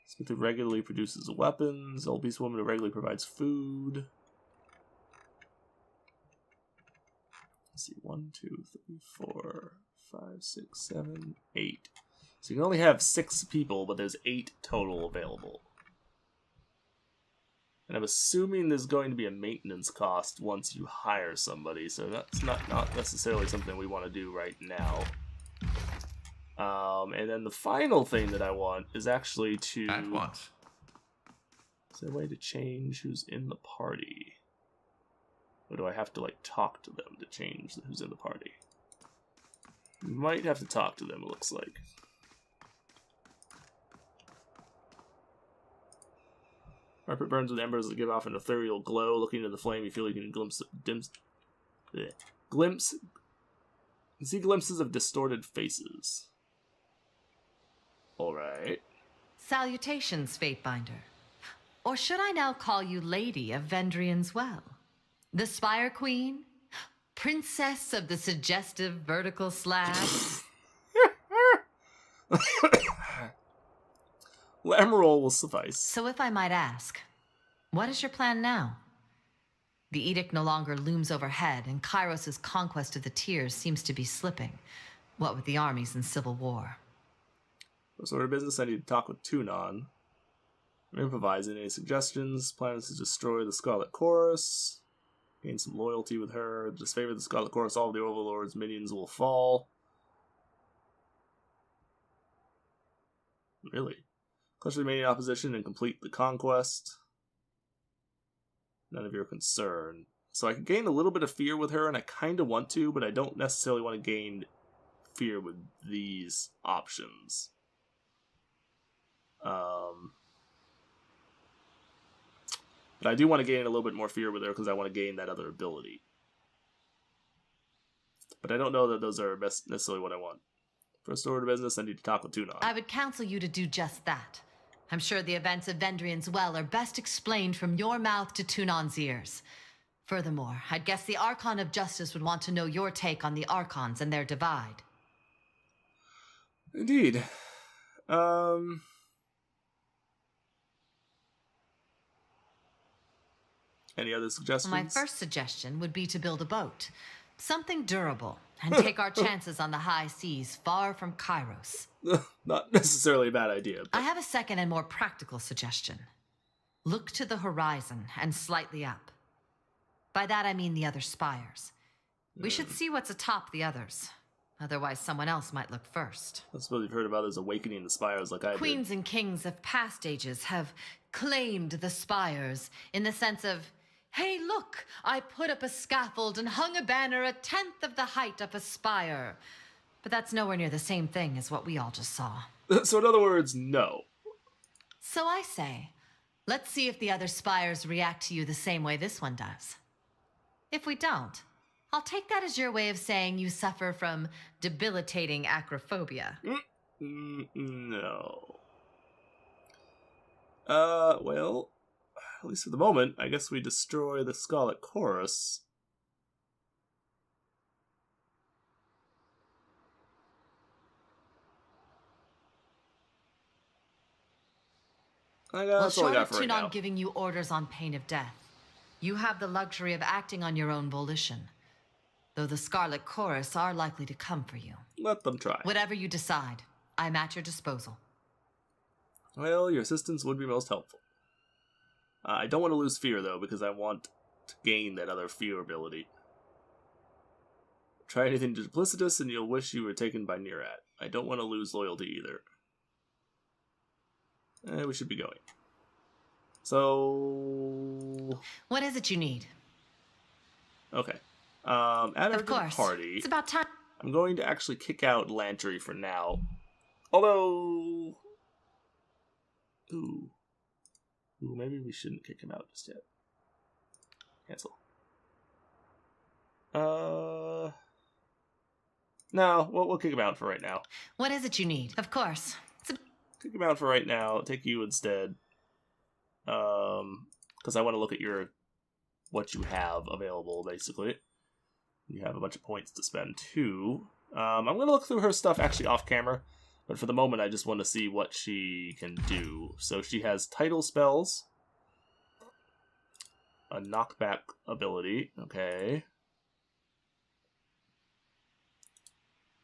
Skill trainer regularly produces weapons. Old Beast Woman regularly provides food. Let's see, 1, 2, 3, 4, 5, 6, 7, 8. So you can only have 6 people, but there's 8 total available. And I'm assuming there's going to be a maintenance cost once you hire somebody, so that's not necessarily something we want to do right now. And then the final thing that I want is actually to... At once. Is there a way to change who's in the party? Or do I have to, like, talk to them to change who's in the party? You might have to talk to them, it looks like. Carpet burns with embers that give off an ethereal glow. Looking into the flame, you feel you can see glimpses of distorted faces. Alright. Salutations, Fatebinder. Or should I now call you Lady of Vendrian's Well? The Spire Queen? Princess of the suggestive vertical slabs? Well, Emerald will suffice. So if I might ask, what is your plan now? The edict no longer looms overhead, and Kairos' conquest of the Tears seems to be slipping. What with the armies and civil war? For sort of business, I need to talk with Tunon. I'm improvising. Any suggestions? Plans to destroy the Scarlet Chorus. Gain some loyalty with her. Disfavor the Scarlet Chorus, all of the Overlord's minions will fall. Really? Clutch the remaining opposition and complete the conquest. None of your concern. So I can gain a little bit of fear with her, and I kind of want to, but I don't necessarily want to gain fear with these options. But I do want to gain a little bit more fear with her because I want to gain that other ability. but I don't know that those are necessarily what I want. First order of business, I need to talk with Tunon. I would counsel you to do just that. I'm sure the events of Vendrian's Well are best explained from your mouth to Tunon's ears. Furthermore, I'd guess the Archon of Justice would want to know your take on the Archons and their divide. Indeed. Any other suggestions? My first suggestion would be to build a boat. Something durable, and take our chances on the high seas far from Kairos. Not necessarily a bad idea. But... I have a second and more practical suggestion. Look to the horizon and slightly up. By that I mean the other spires. We should see what's atop the others. Otherwise someone else might look first. I suppose you've heard about others awakening the spires like I did. Queens and kings of past ages have claimed the spires in the sense of, hey, look, I put up a scaffold and hung a banner 1/10 of the height of a spire. But that's nowhere near the same thing as what we all just saw. So in other words, no. So I say, let's see if the other spires react to you the same way this one does. If we don't, I'll take that as your way of saying you suffer from debilitating acrophobia. No. Well, at least for the moment, I guess we destroy the Scarlet Chorus. That's all I short got of for right Tunon now. giving you orders on pain of death, you have the luxury of acting on your own volition. Though the Scarlet Chorus are likely to come for you. Let them try. Whatever you decide, I'm at your disposal. Well, your assistance would be most helpful. I don't want to lose fear, though, because I want to gain that other fear ability. Try anything duplicitous and you'll wish you were taken by Nerat. I don't want to lose loyalty either. We should be going. So... What is it you need? Okay. Add her Of to course. the party. It's about time. I'm going to actually kick out Lantry for now. Although... Ooh, maybe we shouldn't kick him out just yet. Cancel. No, we'll kick him out for right now. What is it you need? Of course. Kick him out for right now. Take you instead. Because I want to look at what you have available, basically. You have a bunch of points to spend, too. I'm going to look through her stuff actually off camera. But for the moment, I just want to see what she can do. So she has title spells. A knockback ability. Okay.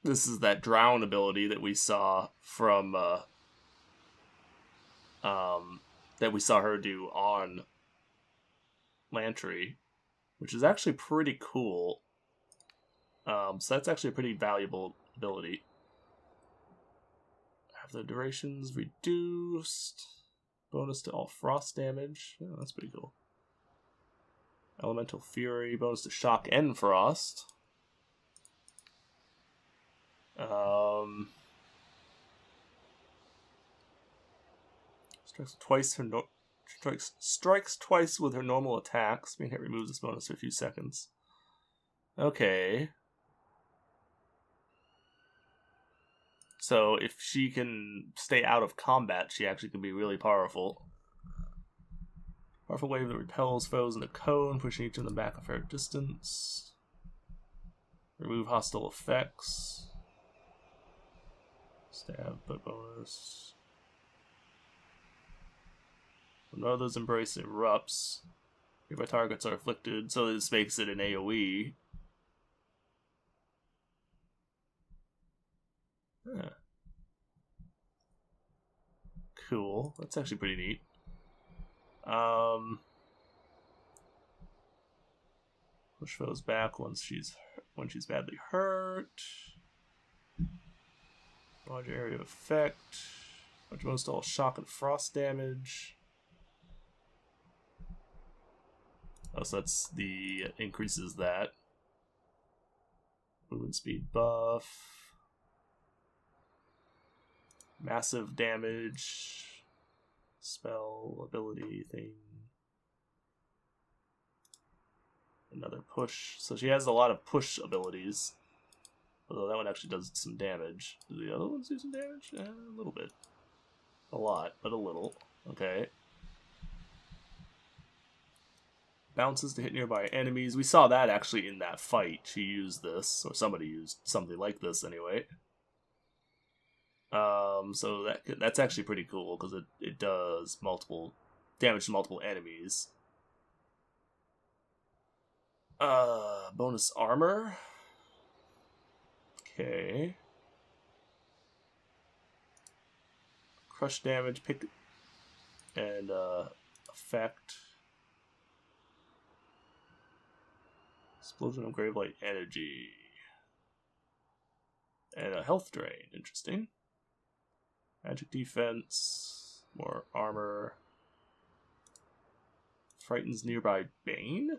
This is that drown ability that we saw from... that we saw her do on Lantry. Which is actually pretty cool. So that's actually a pretty valuable ability. The duration's reduced. Bonus to all frost damage. Oh, that's pretty cool. Elemental Fury. Bonus to shock and frost. Strikes twice with her normal attacks. Being hit removes this bonus for a few seconds. Okay. So if she can stay out of combat, she actually can be really powerful. Powerful wave that repels foes in a cone, pushing each of them back a fair distance. Remove hostile effects. Stab, but bonus. When others embrace erupts, nearby targets are afflicted, so this makes it an AoE. Huh. Cool. That's actually pretty neat. Push foes back when she's badly hurt. Large area of effect. Which most all shock and frost damage. Oh, so that's the increases that. Movement speed buff. Massive damage. Spell ability thing. Another push. So she has a lot of push abilities. Although that one actually does some damage. Do the other ones do some damage? A little bit. A lot, but a little. Okay. Bounces to hit nearby enemies. We saw that actually in that fight. She used this, or somebody used something like this anyway. So that's actually pretty cool because it does multiple damage to multiple enemies. Bonus armor. Okay. Crush damage, pick, and effect. Explosion of Gravelight energy. And a health drain. Interesting. Magic defense. More armor. Frightens nearby Bane?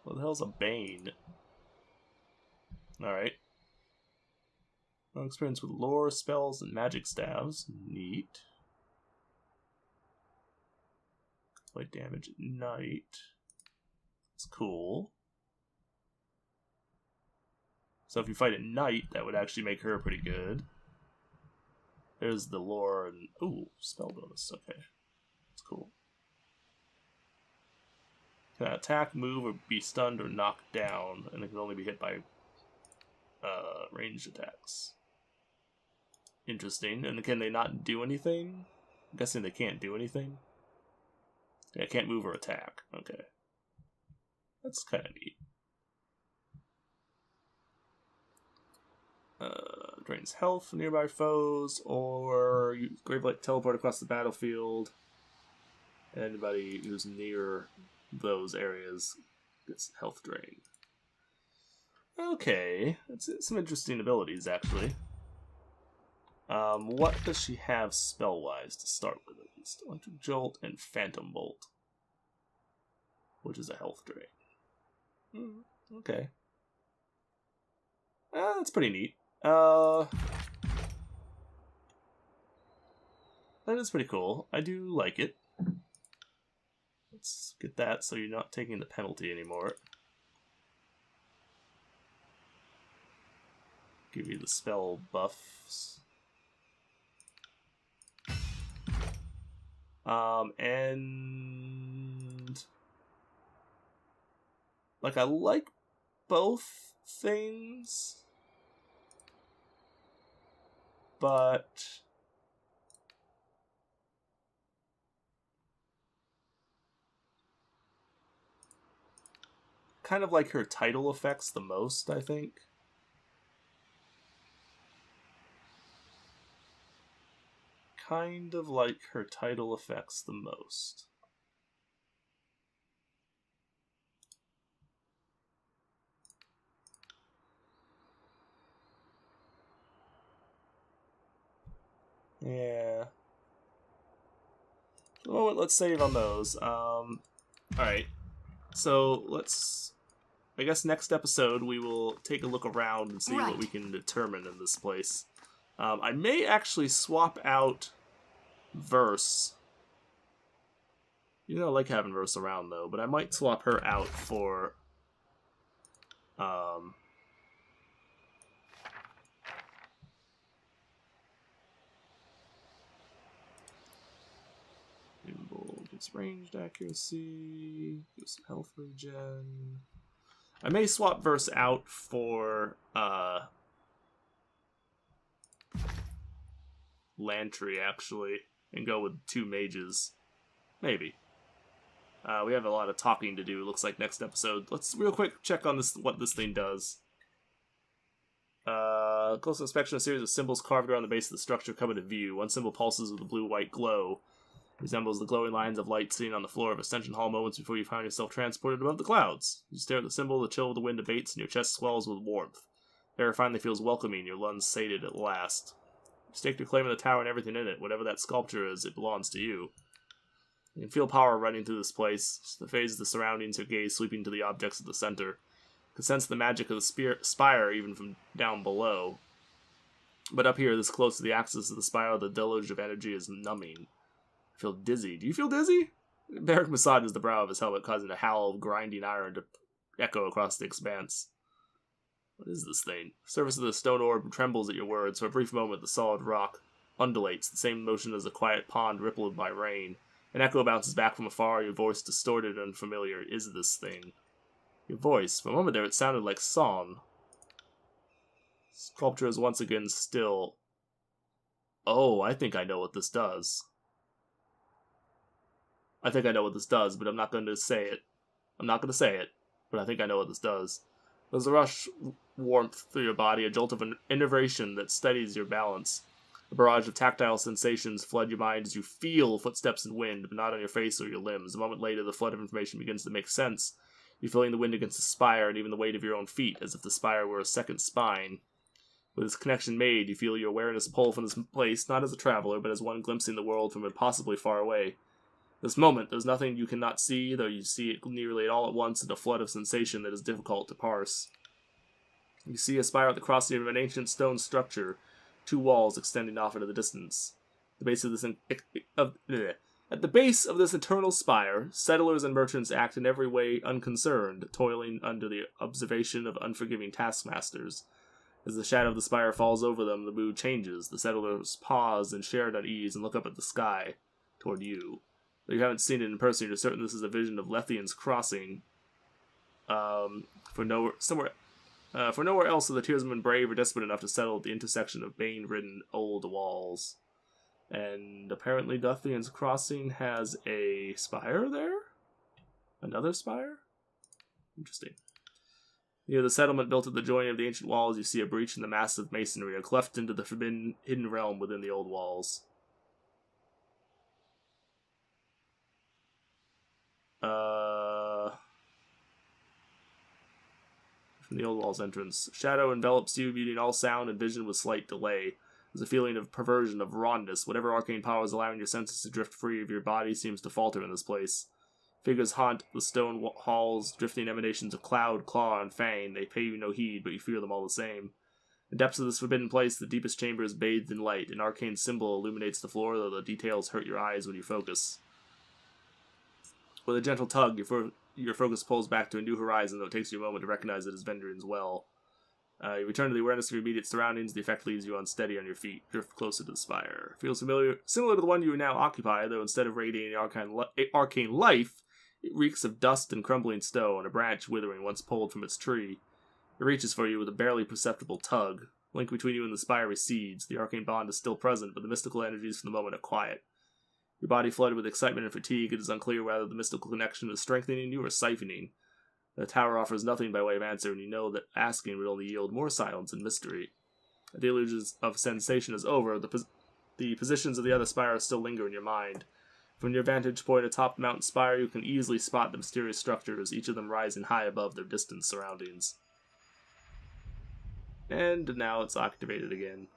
What the hell's a Bane? Alright. No experience with lore, spells, and magic staves. Neat. Light damage at night. That's cool. So if you fight at night, that would actually make her pretty good. There's the lore and... Ooh, spell bonus. Okay. That's cool. Can attack, move, or be stunned or knocked down, and it can only be hit by ranged attacks. Interesting. And can they not do anything? I'm guessing they can't do anything. Yeah, can't move or attack. Okay. That's kind of neat. Drains health from nearby foes, or use Gravelight teleport across the battlefield. And anybody who's near those areas gets health drain. Okay, that's some interesting abilities, actually. What does she have spell-wise to start with, at least? Electric Jolt and Phantom Bolt, which is a health drain. Okay. That's pretty neat. That is pretty cool. I do like it. Let's get that so you're not taking the penalty anymore. Give you the spell buffs. And like I like both things, but kind of like her title effects the most, I think. Kind of like her title effects the most. Yeah. Well, let's save on those. Alright. So, let's... I guess next episode we will take a look around and see what we can determine in this place. I may actually swap out Verse. You know, I like having Verse around, though, but I might swap her out for... Gets ranged accuracy, gives some health regen. I may swap Verse out for Lantry, actually, and go with 2 mages. Maybe. We have a lot of talking to do, looks like, next episode. Let's real quick check on this, what this thing does. Close inspection, a series of symbols carved around the base of the structure come into view. One symbol pulses with a blue-white glow. It resembles the glowing lines of light seen on the floor of Ascension Hall moments before you find yourself transported above the clouds. You stare at the symbol, the chill of the wind abates, and your chest swells with warmth. The air finally feels welcoming, your lungs sated at last. You stake your claim on the tower and everything in it. Whatever that sculpture is, it belongs to you. You can feel power running through this place. The phase of the surroundings, your gaze sweeping to the objects at the center. You can sense the magic of the spire even from down below. But up here, this close to the axis of the spire, the deluge of energy is numbing. I feel dizzy. Do you feel dizzy? Beric massages the brow of his helmet, causing a howl of grinding iron to echo across the expanse. What is this thing? The surface of the stone orb trembles at your words. For a brief moment, the solid rock undulates, the same motion as a quiet pond rippled by rain. An echo bounces back from afar, your voice distorted and unfamiliar. Is this thing? Your voice. For a moment there, it sounded like song. Sculpture is once again still. Oh, I think I know what this does. I think I know what this does, but I'm not going to say it. I'm not going to say it, but I think I know what this does. There's a rush warmth through your body, a jolt of an innervation that steadies your balance. A barrage of tactile sensations flood your mind as you feel footsteps and wind, but not on your face or your limbs. A moment later, the flood of information begins to make sense. You're feeling the wind against the spire and even the weight of your own feet, as if the spire were a second spine. With this connection made, you feel your awareness pull from this place, not as a traveler, but as one glimpsing the world from impossibly far away. This moment, there's nothing you cannot see, though you see it nearly all at once in a flood of sensation that is difficult to parse. You see a spire at the crossing of an ancient stone structure, 2 walls extending off into the distance. At the base of this eternal spire, settlers and merchants act in every way unconcerned, toiling under the observation of unforgiving taskmasters. As the shadow of the spire falls over them, the mood changes. The settlers pause in shared unease and look up at the sky, toward you. Though you haven't seen it in person, you're certain this is a vision of Lethian's crossing. For nowhere else are the tearsmen brave or desperate enough to settle at the intersection of bane-ridden old walls. And apparently Lethian's crossing has a spire there? Another spire? Interesting. Near the settlement built at the joining of the ancient walls, you see a breach in the massive masonry, a cleft into the forbidden hidden realm within the old walls. From the old wall's entrance. Shadow envelops you, muting all sound and vision with slight delay. There's a feeling of perversion, of rawness. Whatever arcane power is allowing your senses to drift free of your body seems to falter in this place. Figures haunt the stone halls, drifting emanations of cloud, claw, and fang. They pay you no heed, but you fear them all the same. In the depths of this forbidden place, the deepest chamber is bathed in light. An arcane symbol illuminates the floor, though the details hurt your eyes when you focus. With a gentle tug, your focus pulls back to a new horizon, though it takes you a moment to recognize it as Vendrian's well. You return to the awareness of your immediate surroundings. The effect leaves you unsteady on your feet. Drift closer to the spire. Feels similar to the one you now occupy, though instead of radiating arcane life, it reeks of dust and crumbling stone, a branch withering once pulled from its tree. It reaches for you with a barely perceptible tug. The link between you and the spire recedes. The arcane bond is still present, but the mystical energies from the moment are quiet. Your body flooded with excitement and fatigue, it is unclear whether the mystical connection is strengthening you or siphoning. The tower offers nothing by way of answer, and you know that asking would only yield more silence and mystery. The illusion of sensation is over. The positions of the other spires still linger in your mind. From your vantage point atop the mountain spire, you can easily spot the mysterious structures, each of them rising high above their distant surroundings. And now it's activated again.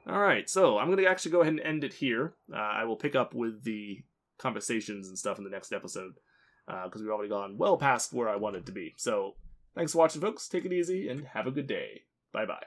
Alright, so I'm going to actually go ahead and end it here. I will pick up with the conversations and stuff in the next episode, because we've already gone well past where I wanted to be. So, thanks for watching, folks. Take it easy, and have a good day. Bye-bye.